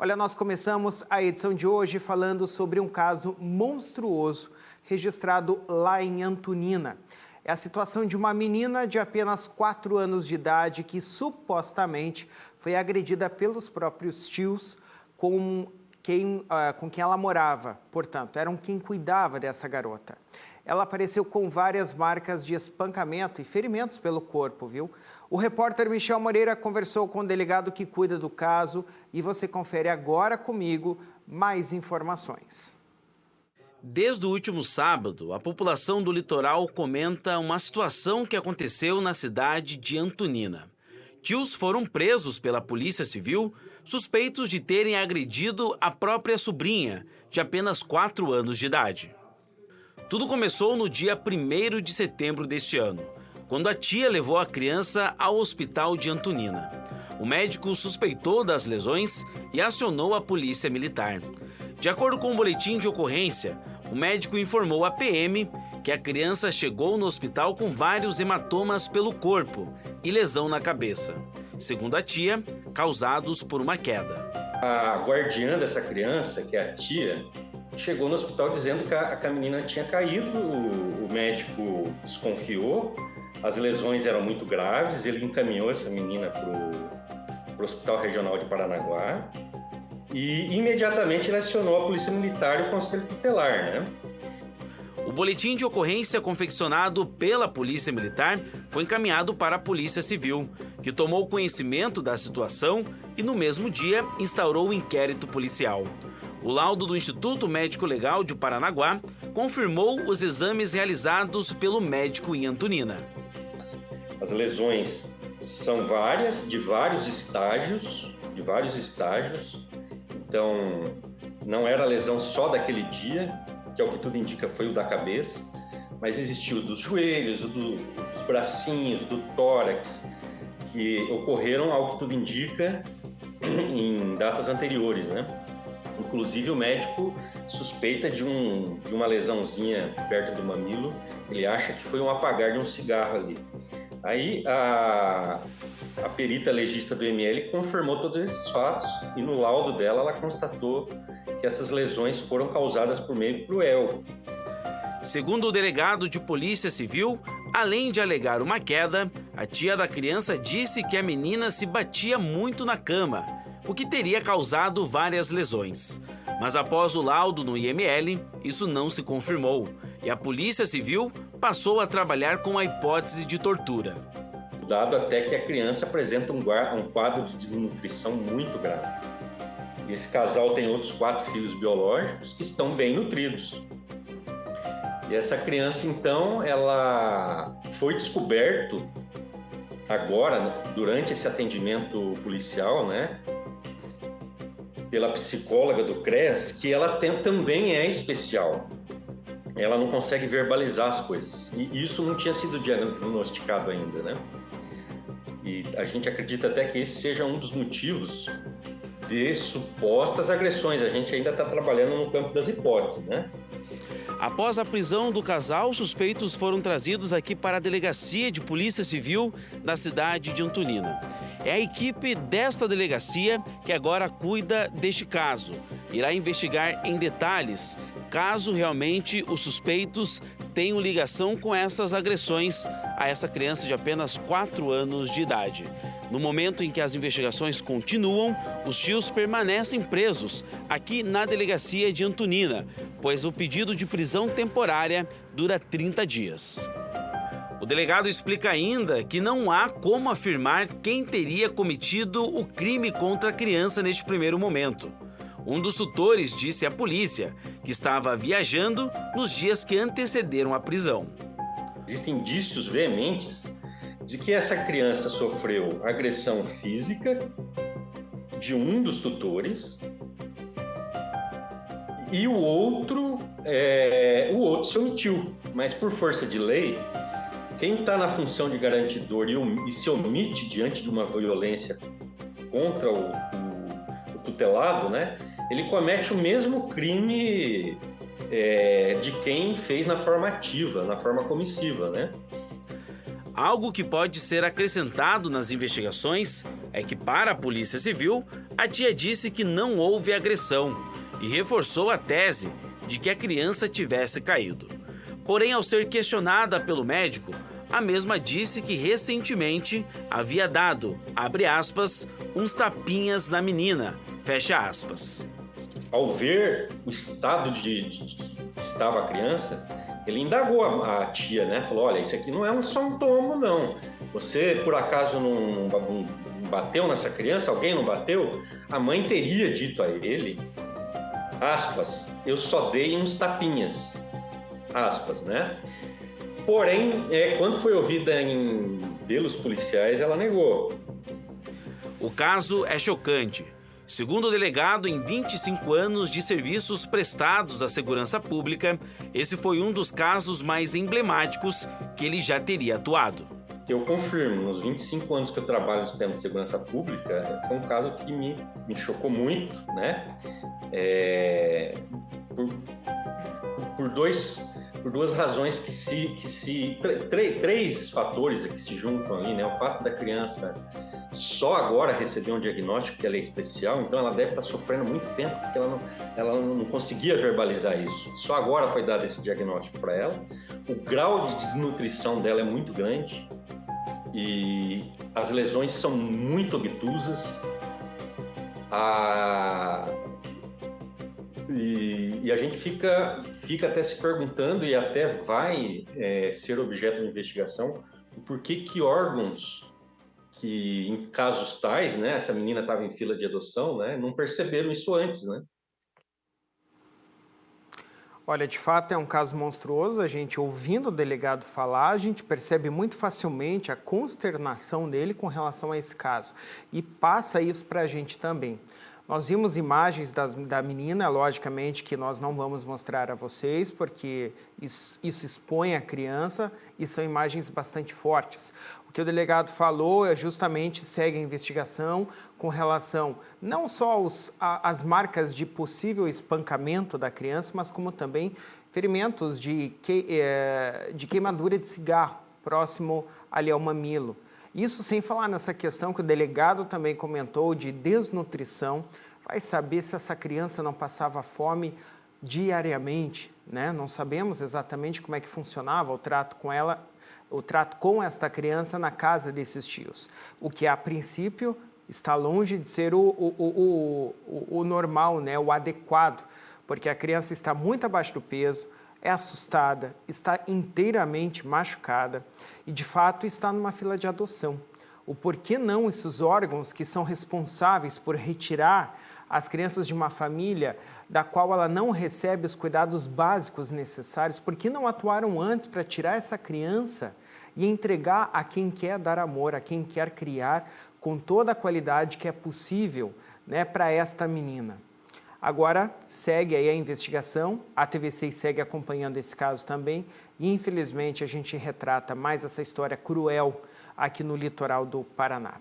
Olha, nós começamos a edição de hoje falando sobre um caso monstruoso registrado lá em Antonina. É a situação de uma menina de apenas 4 anos de idade que supostamente foi agredida pelos próprios tios com quem ela morava. Portanto, eram quem cuidava dessa garota. Ela apareceu com várias marcas de espancamento e ferimentos pelo corpo, viu? O repórter Michel Moreira conversou com o delegado que cuida do caso e você confere agora comigo mais informações. Desde o último sábado, a população do litoral comenta uma situação que aconteceu na cidade de Antonina. Tios foram presos pela Polícia Civil, suspeitos de terem agredido a própria sobrinha, de apenas 4 anos de idade. Tudo começou no dia 1º de setembro deste ano, quando a tia levou a criança ao hospital de Antonina. O médico suspeitou das lesões e acionou a polícia militar. De acordo com o boletim de ocorrência, o médico informou à PM que a criança chegou no hospital com vários hematomas pelo corpo e lesão na cabeça, segundo a tia, causados por uma queda. A guardiã dessa criança, que é a tia, chegou no hospital dizendo que a menina tinha caído, o médico desconfiou, as lesões eram muito graves, ele encaminhou essa menina para o Hospital Regional de Paranaguá e imediatamente ele acionou a Polícia Militar e o Conselho Tutelar, né? O boletim de ocorrência confeccionado pela Polícia Militar foi encaminhado para a Polícia Civil, que tomou conhecimento da situação e no mesmo dia instaurou o inquérito policial. O laudo do Instituto Médico Legal de Paranaguá confirmou os exames realizados pelo médico em Antonina. As lesões são várias, de vários estágios. Então, não era a lesão só daquele dia, que é o que tudo indica foi o da cabeça, mas existiu dos joelhos, dos bracinhos, do tórax, que ocorreram, ao que tudo indica, em datas anteriores, né? Inclusive, o médico suspeita de uma lesãozinha perto do mamilo. Ele acha que foi um apagar de um cigarro ali. Aí, a perita legista do ML confirmou todos esses fatos e, no laudo dela, ela constatou que essas lesões foram causadas por meio cruel. Segundo o delegado de Polícia Civil, além de alegar uma queda, a tia da criança disse que a menina se batia muito na cama, o que teria causado várias lesões. Mas após o laudo no IML, isso não se confirmou e a Polícia Civil passou a trabalhar com a hipótese de tortura. Dado até que a criança apresenta um quadro de desnutrição muito grave. Esse casal tem outros 4 filhos biológicos que estão bem nutridos. E essa criança, então, ela foi descoberto agora, durante esse atendimento policial, né, pela psicóloga do CREAS, que ela também é especial. Ela não consegue verbalizar as coisas. E isso não tinha sido diagnosticado ainda, né? E a gente acredita até que esse seja um dos motivos de supostas agressões. A gente ainda está trabalhando no campo das hipóteses, né? Após a prisão do casal, suspeitos foram trazidos aqui para a Delegacia de Polícia Civil da cidade de Antonina. É a equipe desta delegacia que agora cuida deste caso. Irá investigar em detalhes, caso realmente os suspeitos tenham ligação com essas agressões a essa criança de apenas 4 anos de idade. No momento em que as investigações continuam, os tios permanecem presos aqui na delegacia de Antonina, pois o pedido de prisão temporária dura 30 dias. O delegado explica ainda que não há como afirmar quem teria cometido o crime contra a criança neste primeiro momento. Um dos tutores disse à polícia que estava viajando nos dias que antecederam a prisão. Existem indícios veementes de que essa criança sofreu agressão física de um dos tutores e o outro se omitiu. Mas por força de lei, quem está na função de garantidor e se omite diante de uma violência contra o tutelado, né, ele comete o mesmo crime de quem fez na forma ativa, na forma comissiva, né? Algo que pode ser acrescentado nas investigações é que, para a Polícia Civil, A tia disse que não houve agressão e reforçou a tese de que a criança tivesse caído. Porém, ao ser questionada pelo médico, a mesma disse que recentemente havia dado, abre aspas, uns tapinhas na menina, fecha aspas. Ao ver o estado que estava a criança, ele indagou a tia, né? Falou, olha, isso aqui não é só um tombo, não. Você, por acaso, não bateu nessa criança? Alguém não bateu? A mãe teria dito a ele, aspas, eu só dei uns tapinhas, aspas, né? Porém, quando foi ouvida pelos policiais, ela negou. O caso é chocante. Segundo o delegado, em 25 anos de serviços prestados à segurança pública, esse foi um dos casos mais emblemáticos que ele já teria atuado. Eu confirmo, nos 25 anos que eu trabalho no sistema de segurança pública, foi um caso que me chocou muito, né? Por duas razões três fatores que se juntam ali, né? O fato da criança só agora receber um diagnóstico que ela é especial, então ela deve estar sofrendo muito tempo porque ela não conseguia verbalizar isso. Só agora foi dado esse diagnóstico para ela. O grau de desnutrição dela é muito grande e as lesões são muito obtusas. E a gente fica até se perguntando e até vai ser objeto de investigação o porquê que órgãos que em casos tais, né, essa menina estava em fila de adoção, né, não perceberam isso antes, né? Olha, de fato é um caso monstruoso, a gente ouvindo o delegado falar, a gente percebe muito facilmente a consternação dele com relação a esse caso e passa isso para a gente também. Nós vimos imagens da menina, logicamente que nós não vamos mostrar a vocês, porque isso expõe a criança e são imagens bastante fortes. O que o delegado falou é justamente segue a investigação com relação não só às marcas de possível espancamento da criança, mas como também ferimentos de queimadura de cigarro próximo ali ao mamilo. Isso sem falar nessa questão que o delegado também comentou de desnutrição. Vai saber se essa criança não passava fome diariamente, né? Não sabemos exatamente como é que funcionava o trato com ela, o trato com esta criança na casa desses tios. O que, a princípio, está longe de ser o normal, né? O adequado, porque a criança está muito abaixo do peso, é assustada, está inteiramente machucada e, de fato, está numa fila de adoção. O porquê não esses órgãos que são responsáveis por retirar as crianças de uma família da qual ela não recebe os cuidados básicos necessários, por que não atuaram antes para tirar essa criança e entregar a quem quer dar amor, a quem quer criar com toda a qualidade que é possível, né, para esta menina? Agora, segue aí a investigação, a TV6 segue acompanhando esse caso também e, infelizmente, a gente retrata mais essa história cruel aqui no litoral do Paraná.